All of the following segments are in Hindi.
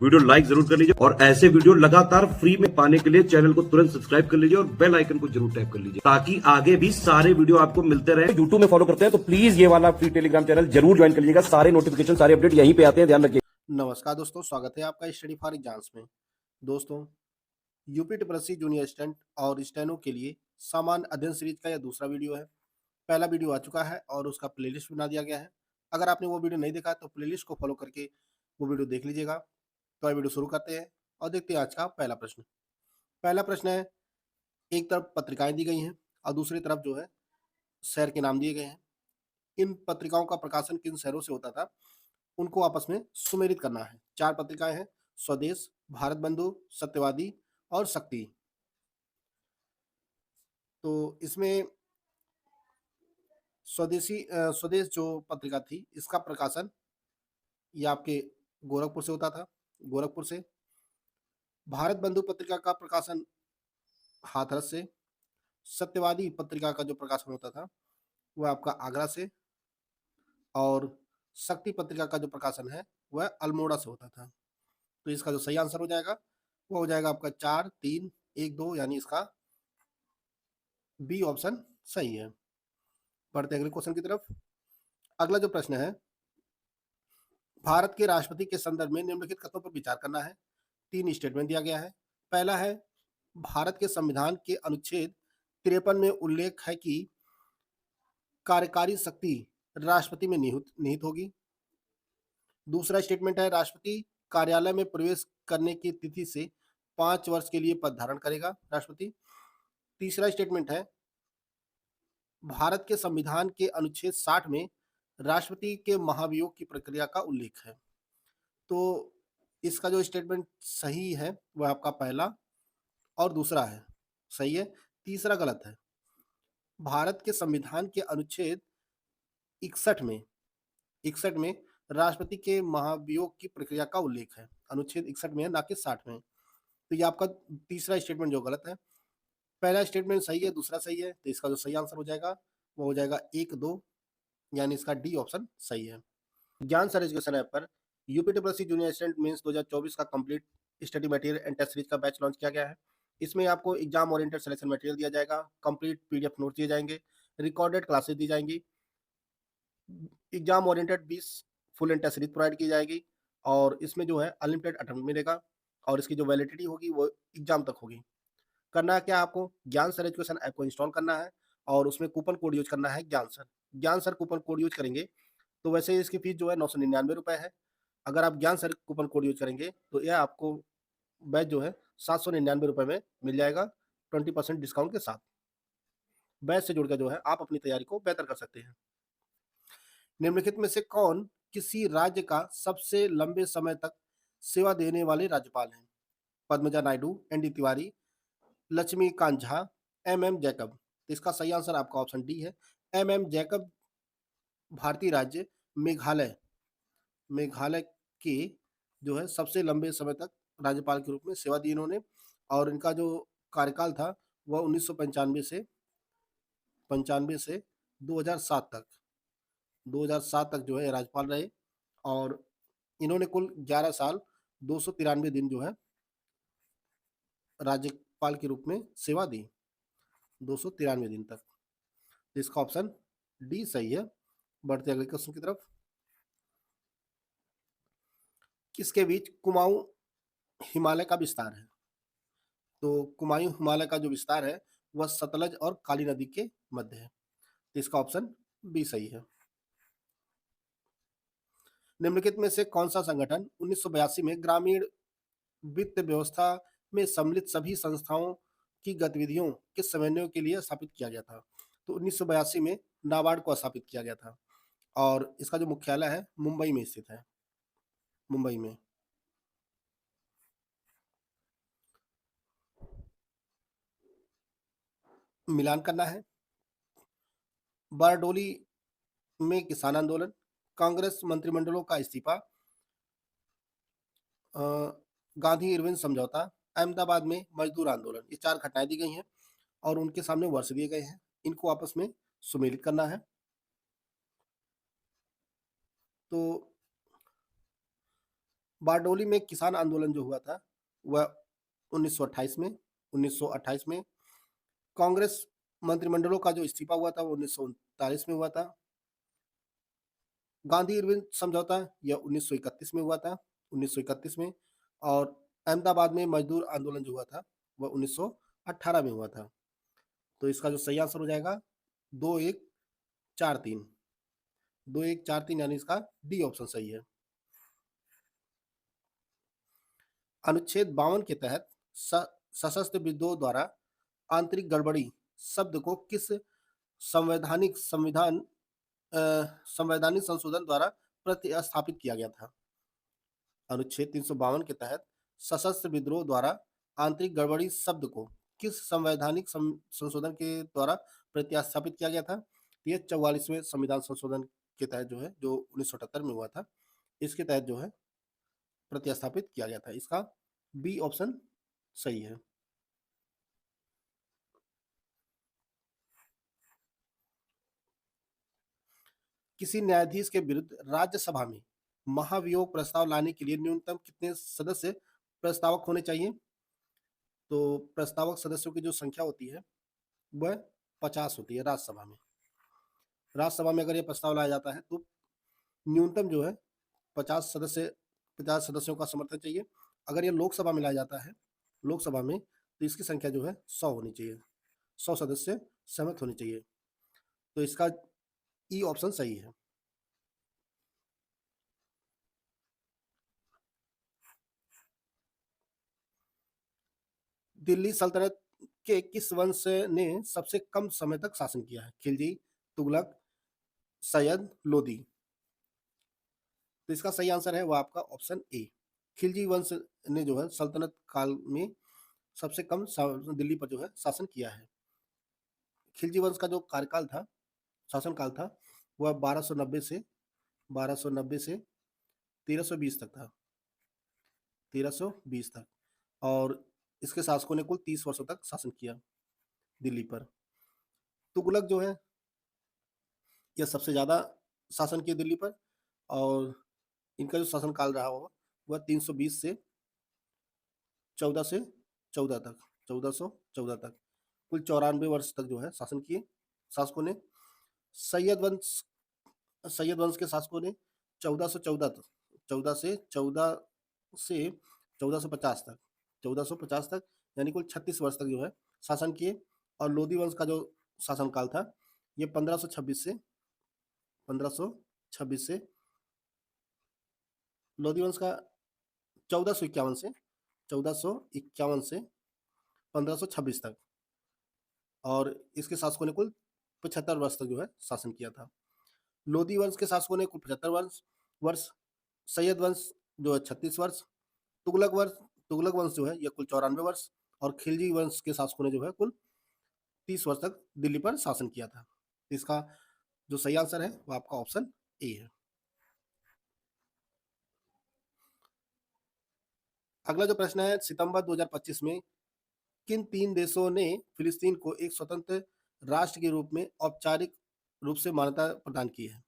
वीडियो लाइक जरूर कर लीजिए और ऐसे वीडियो लगातार फ्री में पाने के लिए चैनल को तुरंत सब्सक्राइब कर लीजिए और बेल आइकन को जरूर टैप कर लीजिए ताकि आगे भी सारे वीडियो आपको मिलते रहे। यूट्यूब में फॉलो करते हैं तो प्लीज ये वाला फ्री टेलीग्राम चैनल जरूर ज्वाइन कर लीजिएगा। सारे नोटिफिकेशन सारे अपडेट यहीं पे आते हैं, ध्यान रखिए। नमस्कार दोस्तों, स्वागत है आपका स्टडी फॉर एग्जाम्स में। दोस्तों, यूपी ट्रिपल जूनियर स्टूडेंट और स्टेनो के लिए सामान्य अध्ययन सीरीज का यह दूसरा वीडियो है। पहला वीडियो आ चुका है और उसका प्लेलिस्ट बना दिया गया है। अगर आपने वो वीडियो नहीं देखा तो प्लेलिस्ट को फॉलो करके वो वीडियो देख लीजिएगा। तो ये वीडियो शुरू करते हैं और देखते हैं आज का पहला प्रश्न। पहला प्रश्न है, एक तरफ पत्रिकाएं दी गई हैं और दूसरी तरफ जो है शहर के नाम दिए गए हैं। इन पत्रिकाओं का प्रकाशन किन शहरों से होता था, उनको आपस में सुमेलित करना है। 4 पत्रिकाएं हैं, स्वदेश, भारत बंधु, सत्यवादी और शक्ति। तो इसमें स्वदेश जो पत्रिका थी, इसका प्रकाशन ये आपके गोरखपुर से होता था, गोरखपुर से। भारत बंधु पत्रिका का प्रकाशन हाथरस से। सत्यवादी पत्रिका का जो प्रकाशन होता था वह आपका आगरा से। और शक्ति पत्रिका का जो प्रकाशन है वह अल्मोड़ा से होता था। तो इसका जो सही आंसर हो जाएगा वो हो जाएगा आपका 4, 3, 1, 2, यानी इसका बी ऑप्शन सही है। बढ़ते अगले क्वेश्चन की तरफ। अगला जो प्रश्न है, भारत के राष्ट्रपति के संदर्भ में निम्नलिखित कथनों पर विचार करना है। 3 स्टेटमेंट दिया गया है। पहला है, भारत के संविधान के अनुच्छेद 53 में उल्लेख है कि कार्यकारी शक्ति राष्ट्रपति में निहित होगी। दूसरा स्टेटमेंट है, राष्ट्रपति कार्यालय में प्रवेश करने की तिथि से 5 वर्ष के लिए पद धारण करेगा राष्ट्रपति। तीसरा स्टेटमेंट है, भारत के संविधान के अनुच्छेद 60 में राष्ट्रपति के महाभियोग की प्रक्रिया का उल्लेख है। तो इसका जो स्टेटमेंट सही है वह आपका पहला और दूसरा है, सही है। तीसरा गलत है। भारत के संविधान के अनुच्छेद 61 में राष्ट्रपति के महाभियोग की प्रक्रिया का उल्लेख है। अनुच्छेद 61 में है, ना कि 60 में। तो ये आपका तीसरा स्टेटमेंट जो गलत है। पहला स्टेटमेंट सही है, दूसरा सही है। तो इसका जो सही आंसर हो जाएगा वो हो जाएगा 1, 2, यानी इसका डी ऑप्शन सही है। ज्ञान सर एजुकेशन ऐप पर UP triple junior student mains 2024 का complete study material and test series का बैच लॉन्च किया गया है। इसमें आपको एग्जाम ओरिएंटेड सिलेक्शन मटेरियल दिया जाएगा, कंप्लीट पीडीएफ नोट दिए जाएंगे, रिकॉर्डेड क्लासेस दी जाएंगी, exam oriented 20 full and test series provide की जाएगी और इसमें जो है अनलिमिटेड अटेम्प्ट मिलेगा और इसकी जो वैलिडिटी होगी वो एग्जाम तक होगी। करना है क्या, आपको ज्ञान सर एजुकेशन ऐप को इंस्टॉल करना है और उसमें कूपन कोड यूज करना है ज्ञान सर। ज्ञान सर कूपन कोड यूज करेंगे तो वैसे इसकी फीस जो है 999 रुपये है। अगर आप ज्ञान सर कूपन कोड यूज करेंगे तो यह आपको बैच जो है 799 रुपये में मिल जाएगा 20% डिस्काउंट के साथ। बैच से जुड़कर जो है आप अपनी तैयारी को बेहतर कर सकते हैं। निम्नलिखित में से कौन किसी राज्य का सबसे लंबे समय तक सेवा देने वाले राज्यपाल हैं? पद्मजा नायडू, एन.डी. तिवारी, लक्ष्मीकांत झा, एम.एम. जैकब। इसका सही आंसर आपका ऑप्शन डी है, एम.एम. जैकब। भारतीय राज्य मेघालय के जो है सबसे लंबे समय तक राज्यपाल के रूप में सेवा दी इन्होंने और इनका जो कार्यकाल था वह 1995 से 2007 तक जो है राज्यपाल रहे और इन्होंने कुल 11 साल 293 दिन जो है राज्यपाल के रूप में सेवा दी, 293 दिन तक। इसका ऑप्शन डी सही है। बढ़ते अगले क्वेश्चन की तरफ। किसके बीच कुमाऊं हिमालय का विस्तार है? तो कुमायूं हिमालय का जो विस्तार है वह सतलज और काली नदी के मध्य है। तो इसका ऑप्शन बी सही है। निम्नलिखित में से कौन सा संगठन 1982 में ग्रामीण वित्त व्यवस्था में सम्मिलित सभी संस्थाओं की गतिविधियों के समन्वय के लिए स्थापित किया गया था? तो 1982 में नाबार्ड को स्थापित किया गया था और इसका जो मुख्यालय है मुंबई में स्थित है, मुंबई में। मिलान करना है। बारडोली में किसान आंदोलन, कांग्रेस मंत्रिमंडलों का इस्तीफा, गांधी इरविन समझौता, अहमदाबाद में मजदूर आंदोलन। ये 4 घटनाएं दी गई हैं और उनके सामने वर्ष दिए गए हैं, इनको आपस में सुमेलित करना है। तो बारडोली में किसान आंदोलन जो हुआ था वह 1928 में 1928 में। कांग्रेस मंत्रिमंडलों का जो इस्तीफा हुआ था वो 1939 में हुआ था। गांधी इरविन समझौता यह 1931 में हुआ था, 1931 में। और अहमदाबाद में मजदूर आंदोलन जो हुआ था वह 1918 में हुआ था। तो इसका जो सही आंसर हो जाएगा 2143, 2143 यानी इसका डी ऑप्शन सही है। अनुच्छेद 52 के तहत सशस्त्र विद्रोह द्वारा आंतरिक गड़बड़ी शब्द को किस संवैधानिक संवैधानिक संशोधन द्वारा प्रतिस्थापित किया गया था? अनुच्छेद 352 के तहत सशस्त्र विद्रोह द्वारा आंतरिक गड़बड़ी शब्द को किस संवैधानिक संशोधन के द्वारा प्रतिस्थापित किया गया था? ये 44वें संविधान संशोधन के तहत जो है, जो 1978 में हुआ था, इसके तहत जो है प्रतिस्थापित किया गया था। इसका बी ऑप्शन सही है। किसी न्यायाधीश के विरुद्ध राज्यसभा में महाभियोग प्रस्ताव लाने के लिए न्यूनतम कितने सदस्य प्रस्तावक होने चाहिए? तो प्रस्तावक सदस्यों की जो संख्या होती है वह 50 होती है राज्यसभा में। राज्यसभा में अगर ये प्रस्ताव लाया जाता है तो न्यूनतम जो है 50 सदस्यों का समर्थन चाहिए। अगर ये लोकसभा में लाया जाता है, लोकसभा में, तो इसकी संख्या जो है 100 होनी चाहिए, 100 सदस्य सहमत होने चाहिए। तो इसका ई ऑप्शन सही है। दिल्ली सल्तनत के किस वंश ने सबसे कम समय तक शासन किया है? खिलजी, तुगलक, सैयद, लोदी। तो इसका सही आंसर है वो आपका ऑप्शन ए। खिलजी वंश ने जो है सल्तनत काल में सबसे कम दिल्ली पर जो है शासन किया है। खिलजी वंश का जो कार्यकाल था, शासनकाल था, वह 1290 से 1320 तक था, 1320 तक। और इसके शासकों ने कुल 30 वर्षों तक शासन किया दिल्ली पर। तुगलक जो है यह सबसे ज्यादा शासन किए दिल्ली पर, और इनका जो शासनकाल रहा होगा वह 320 से 14 तक, 1414 तक, कुल 94 वर्ष तक जो है शासन किए शासकों ने। सैयद वंश के शासकों ने 1414 तक, 1450 तक, 1450 तक, यानी कुल 36 वर्ष तक जो है शासन किए। और लोधी वंश का जो शासनकाल था ये 1526 से लोधी वंश का 1451 से 1526 तक, और इसके शासकों ने कुल 75 वर्ष तक जो है शासन किया था। लोधी वंश के शासकों ने कुल 75 वर्ष, सैयद वंश जो है 36 वर्ष, तुगलक वंश जो है यह कुल 94 वर्ष, और खिलजी वंश के शासकों ने जो है कुल 30 वर्ष तक दिल्ली पर शासन किया था। इसका जो सही आंसर है वो आपका ऑप्शन ए है। अगला जो प्रश्न है, सितंबर 2025 में किन 3 देशों ने फिलिस्तीन को एक स्वतंत्र राष्ट्र के रूप में औपचारिक रूप से मान्यता प्रदान की है?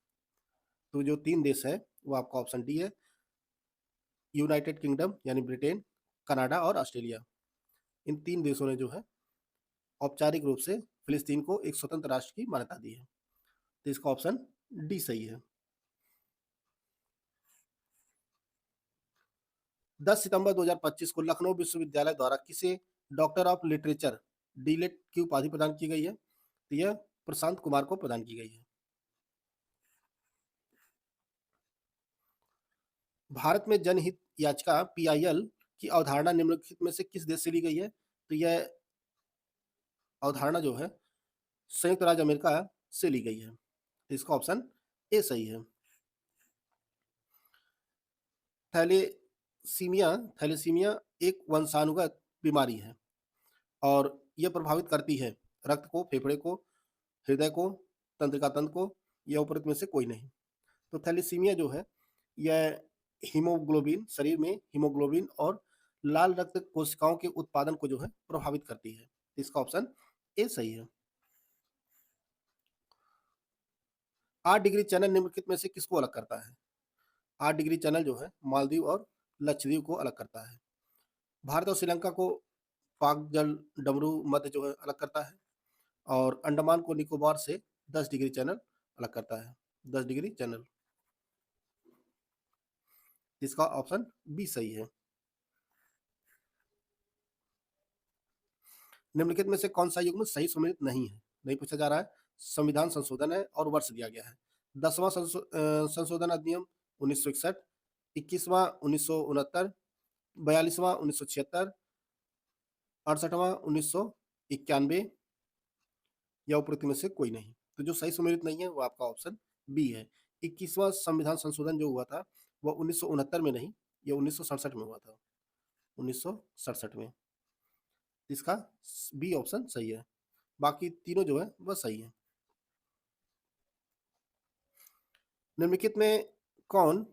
तो जो 3 देश है वो आपका ऑप्शन डी है, यूनाइटेड किंगडम यानी ब्रिटेन, कनाडा और ऑस्ट्रेलिया। इन 3 देशों ने जो है औपचारिक रूप से फिलिस्तीन को एक स्वतंत्र राष्ट्र की मान्यता दी है। तो इसका ऑप्शन डी सही है। 10 सितंबर 2025 को लखनऊ विश्वविद्यालय द्वारा किसे डॉक्टर ऑफ लिटरेचर डीलिट की उपाधि प्रदान की गई है? तो यह प्रशांत कुमार को प्रदान की गई है। भारत में जनहित याचिका पीआईएल की अवधारणा निम्नलिखित में से किस देश से ली गई है? तो यह अवधारणा जो है संयुक्त राज्य अमेरिका से ली गई है। तो इसका ऑप्शन ए सही है। थैलेसीमिया एक वंशानुगत बीमारी है और यह प्रभावित करती है रक्त को, फेफड़े को, हृदय को, तंत्रिका तंत्र को, यह उपरोक्त में से कोई नहीं। तो थैलेसीमिया जो है यह हीमोग्लोबिन, शरीर में हीमोग्लोबिन और लाल रक्त कोशिकाओं के उत्पादन को जो है प्रभावित करती है। इसका ऑप्शन ए सही है। 8 डिग्री चैनल निम्नलिखित में से किसको अलग करता है? 8 डिग्री चैनल जो है मालदीव और लक्षद्वीप को अलग करता है। भारत और श्रीलंका को पाक जल डमरू मध्य जो है अलग करता है, और अंडमान को निकोबार से 10 डिग्री चैनल अलग करता है। 10 डिग्री चैनल, इसका ऑप्शन बी सही है। निम्नलिखित में से कौन सा युग्म सही सम्मिलित नहीं है? नहीं पूछा जा रहा है। संविधान संशोधन है और वर्ष दिया गया है। 10वां संशोधन अधिनियम 1961, 21वां 1969, 42वां 1976, 68वां 1991, या उपरोक्त में से कोई नहीं। तो जो सही सम्मिलित नहीं है वो आपका ऑप्शन बी है। 21वां संविधान संशोधन जो हुआ था वो 1969 में नहीं, ये 1967 में हुआ था। 1967 में। इसका बी ऑप्शन सही है। बाकी तीनों जो है वह सही है। निम्नलिखित में कौन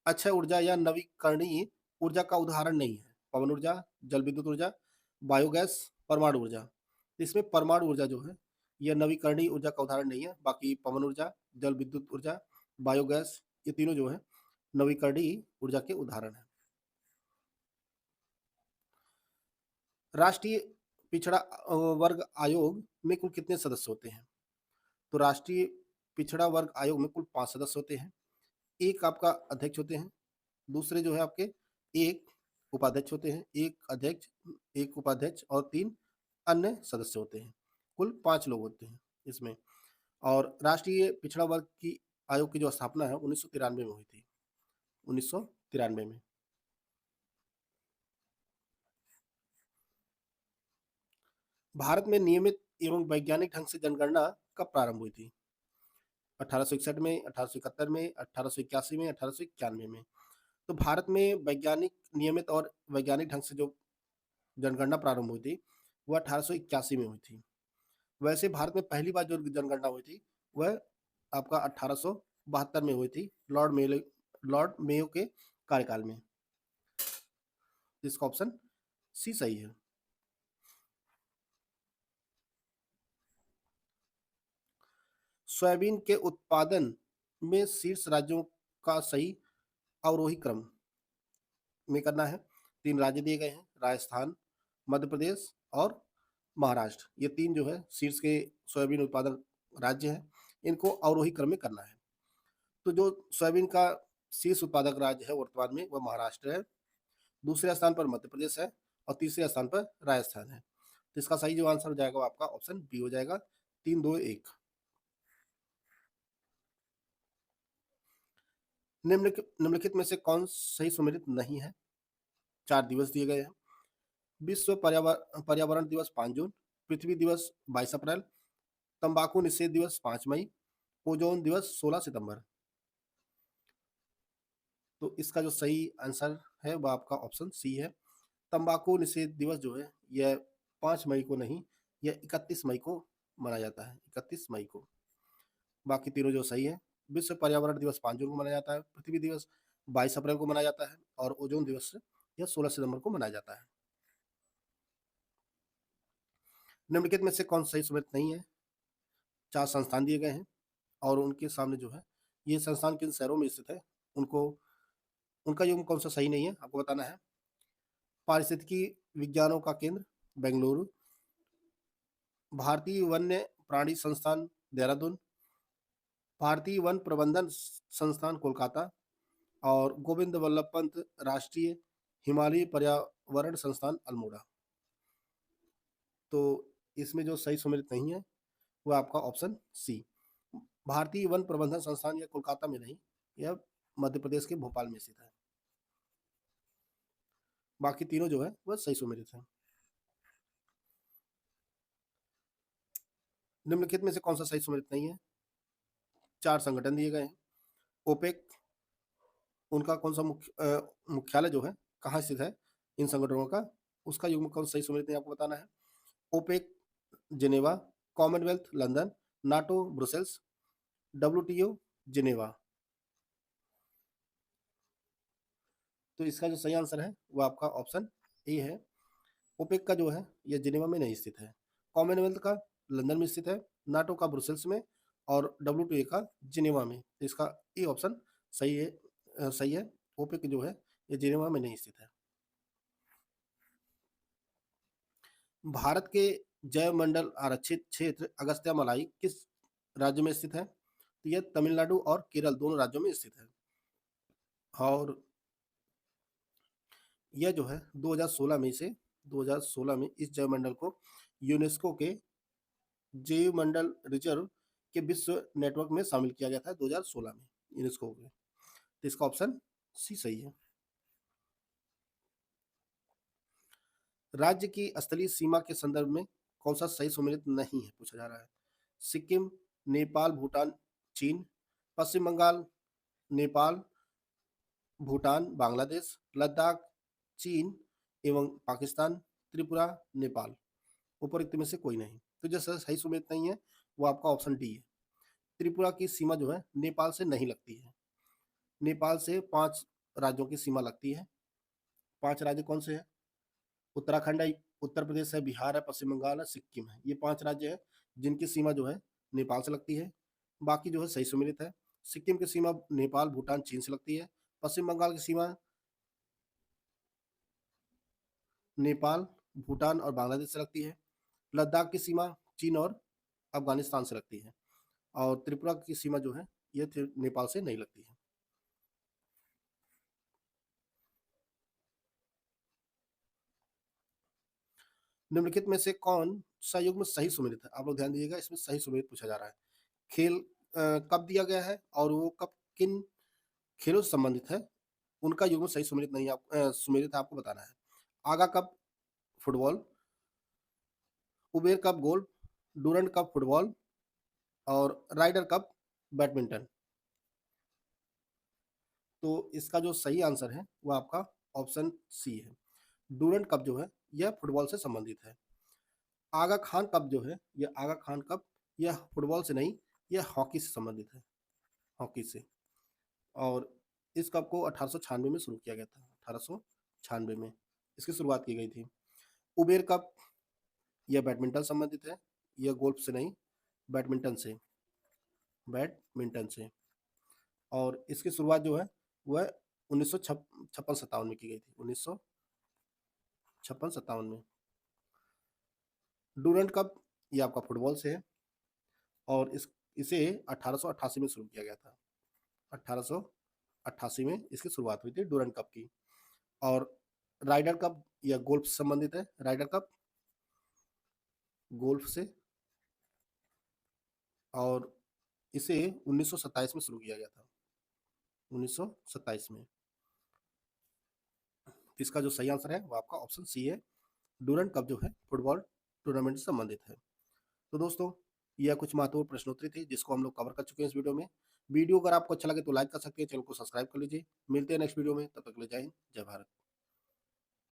अक्षय ऊर्जा या नवीकरणीय ऊर्जा का उदाहरण नहीं है? पवन ऊर्जा, जल विद्युत ऊर्जा, बायोगैस, परमाणु ऊर्जा। इसमें परमाणु ऊर्जा जो है यह नवीकरणीय ऊर्जा का उदाहरण नहीं है। बाकी पवन ऊर्जा, जल विद्युत ऊर्जा, बायोगैस, ये तीनों जो है नवीकरणीय ऊर्जा के उदाहरण है। राष्ट्रीय पिछड़ा वर्ग आयोग में कुल कितने सदस्य होते हैं? तो राष्ट्रीय पिछड़ा वर्ग आयोग में कुल 5 सदस्य होते हैं। एक आपका अध्यक्ष होते हैं, दूसरे जो है आपके एक उपाध्यक्ष होते हैं, एक अध्यक्ष, एक उपाध्यक्ष और 3 अन्य सदस्य होते हैं। कुल 5 लोग होते हैं इसमें। और राष्ट्रीय पिछड़ा वर्ग की आयोग की जो स्थापना है 1993 में हुई थी। 1993 में। भारत में नियमित एवं वैज्ञानिक ढंग से जनगणना कब प्रारंभ हुई थी? 1861 में, 1871 में, 1881 में, 1891 में। तो भारत में वैज्ञानिक नियमित और वैज्ञानिक ढंग से जो जनगणना प्रारंभ हुई थी वह 1881 में हुई थी। वैसे भारत में पहली बार जो जनगणना हुई थी वह आपका 1872 में हुई थी, लॉर्ड मेयो के कार्यकाल में। इसका ऑप्शन सी सही है। सोयाबीन के उत्पादन में शीर्ष राज्यों का सही अवरोही क्रम में करना है। 3 राज्य दिए गए हैं, राजस्थान, मध्य प्रदेश और महाराष्ट्र। ये 3 जो है शीर्ष के सोयाबीन उत्पादक राज्य हैं, इनको अवरोही क्रम में करना है। तो जो सोयाबीन का शीर्ष उत्पादक राज्य है वर्तमान में वह महाराष्ट्र है, दूसरे स्थान पर मध्य प्रदेश है और तीसरे स्थान पर राजस्थान है। तो इसका सही जो आंसर हो जाएगा वो आपका ऑप्शन बी हो जाएगा, 3, 2, 1। निम्नलिखित में से कौन सही सम्मिलित नहीं है? 4 दिवस दिए गए हैं। विश्व पर्यावरण दिवस 5 जून, पृथ्वी दिवस 22 अप्रैल, तंबाकू निषेध दिवस 5 मई, ओजोन दिवस 16 सितंबर। तो इसका जो सही आंसर है वह आपका ऑप्शन सी है। तंबाकू निषेध दिवस जो है यह 5 मई को नहीं, यह 31 मई को मनाया जाता है, 31 मई को। बाकी तीनों जो सही है। विश्व पर्यावरण दिवस 5 जून को मनाया जाता है, पृथ्वी दिवस 22 अप्रैल को मनाया जाता है और ओजोन दिवस यह 16 सितंबर को मनाया जाता है। निम्नलिखित में से कौन सही सम्मिलित नहीं है? 4 संस्थान दिए गए हैं और उनके सामने जो है ये संस्थान किन शहरों में स्थित है, उनका युग्म कौन सा सही नहीं है आपको बताना है। पारिस्थितिकी विज्ञानों का केंद्र बेंगलुरु, भारतीय वन्य प्राणी संस्थान देहरादून, भारतीय वन प्रबंधन संस्थान कोलकाता और गोविंद वल्लभ पंत राष्ट्रीय हिमालयी पर्यावरण संस्थान अल्मोड़ा। तो इसमें जो सही सम्मिलित नहीं है वह आपका ऑप्शन सी, भारतीय वन प्रबंधन संस्थान, यह कोलकाता में नहीं, यह मध्य प्रदेश के भोपाल में स्थित है। बाकी तीनों जो है वह सही सम्मिलित है। निम्नलिखित में से कौन सा सही सम्मिलित नहीं है? 4 संगठन दिए गए हैं। ओपेक, उनका कौन सा मुख्यालय जो है कहाँ स्थित है इन संगठनों का, उसका युग्म कौन सही सम्मिलित नहीं आपको बताना है। OPEC Geneva, Commonwealth London, NATO Brussels, WTO Geneva. तो इसका जो सही आंसर है वो आपका ऑप्शन ए है। ओपेक का जो है यह जिनेवा में नहीं स्थित है, कॉमनवेल्थ का लंदन में स्थित है, नाटो का ब्रुसेल्स में और WTO का जिनेवा में। तो इसका ए ऑप्शन सही है। ओपेक जो है ये जिनेवा में नहीं स्थित है। भारत के जैवमंडल आरक्षित क्षेत्र अगस्त्यामलाई किस राज्य में स्थित है? तो यह तमिलनाडु और केरल दोनों राज्यों में स्थित है। और यह जो है 2016 में इस जैवमंडल को यूनेस्को के जैवमंडल रिजर्व के विश्व नेटवर्क में शामिल किया गया था 2016 में यूनेस्को के। तो इसका ऑप्शन सी सही है। राज्य की स्थलीय सीमा के संदर्भ में कौन सा सही सुमेलित नहीं है पूछा जा रहा है? सिक्किम, नेपाल, भूटान, चीन, पश्चिम बंगाल, नेपाल, भूटान, बांग्लादेश, लद्दाख, चीन एवं पाकिस्तान, त्रिपुरा, नेपाल। उपरोक्त में से कोई नहीं। तो जो सही सुमेलित नहीं है वो आपका ऑप्शन डी है। त्रिपुरा की सीमा जो है नेपाल से नहीं लगती है। नेपाल से 5 राज्यों की सीमा लगती है। 5 राज्य कौन से हैं? उत्तराखंड है, उत्तर प्रदेश है, बिहार है, पश्चिम बंगाल है, सिक्किम है। ये 5 राज्य हैं जिनकी सीमा जो है नेपाल से लगती है। बाकी जो है सही सुमेलित है। सिक्किम की सीमा नेपाल, भूटान, चीन से लगती है। पश्चिम बंगाल की सीमा नेपाल, भूटान और बांग्लादेश से लगती है। लद्दाख की सीमा चीन और अफगानिस्तान से लगती है। और त्रिपुरा की सीमा जो है ये नेपाल से नहीं लगती है। निम्नलिखित में से कौन सा युग्म सही सुमेलित है? आप लोग ध्यान दीजिएगा, इसमें सही सुमेलित पूछा जा रहा है। खेल कब दिया गया है और वो कब किन खेलों से संबंधित है, उनका युग्म सही सुमेलित नहीं सुमेलित है आपको बताना है। Aga cup football, Uber cup golf, Durand cup football और राइडर कप बैडमिंटन। तो इसका जो सही आंसर है वो आपका ऑप्शन सी है। डूरंड कप जो है यह फुटबॉल से संबंधित है। आगा खान कप जो है यह आगा खान कप यह फुटबॉल से नहीं, यह हॉकी से संबंधित है, हॉकी से। और इस कप को 1896 में शुरू किया गया था। 1896 में इसकी शुरुआत की गई थी। उबेर कप यह बैडमिंटन संबंधित है, यह गोल्फ से नहीं, बैडमिंटन से, बैडमिंटन से। और इसकी शुरुआत जो है वह 1956-57 में की गई थी, 1956-57 में। डूरंड कप ये आपका फुटबॉल से है और इसे 1888 में शुरू किया गया था। 1888 में इसकी शुरुआत हुई थी डूरंड कप की। और राइडर कप यह गोल्फ से संबंधित है, राइडर कप गोल्फ से। और इसे 1927 में शुरू किया गया था, 1927 में। इसका जो सही आंसर है वो आपका ऑप्शन सी है। डूरंड कप जो है फुटबॉल टूर्नामेंट से संबंधित है। तो दोस्तों यह कुछ महत्वपूर्ण प्रश्नोत्तरी थी जिसको हम लोग कवर कर चुके हैं इस वीडियो में। वीडियो अगर आपको अच्छा लगे तो लाइक कर सकते हैं, चैनल को सब्सक्राइब कर लीजिए। मिलते हैं नेक्स्ट वीडियो में, तब तक के लिए जय हिंद, जय भारत।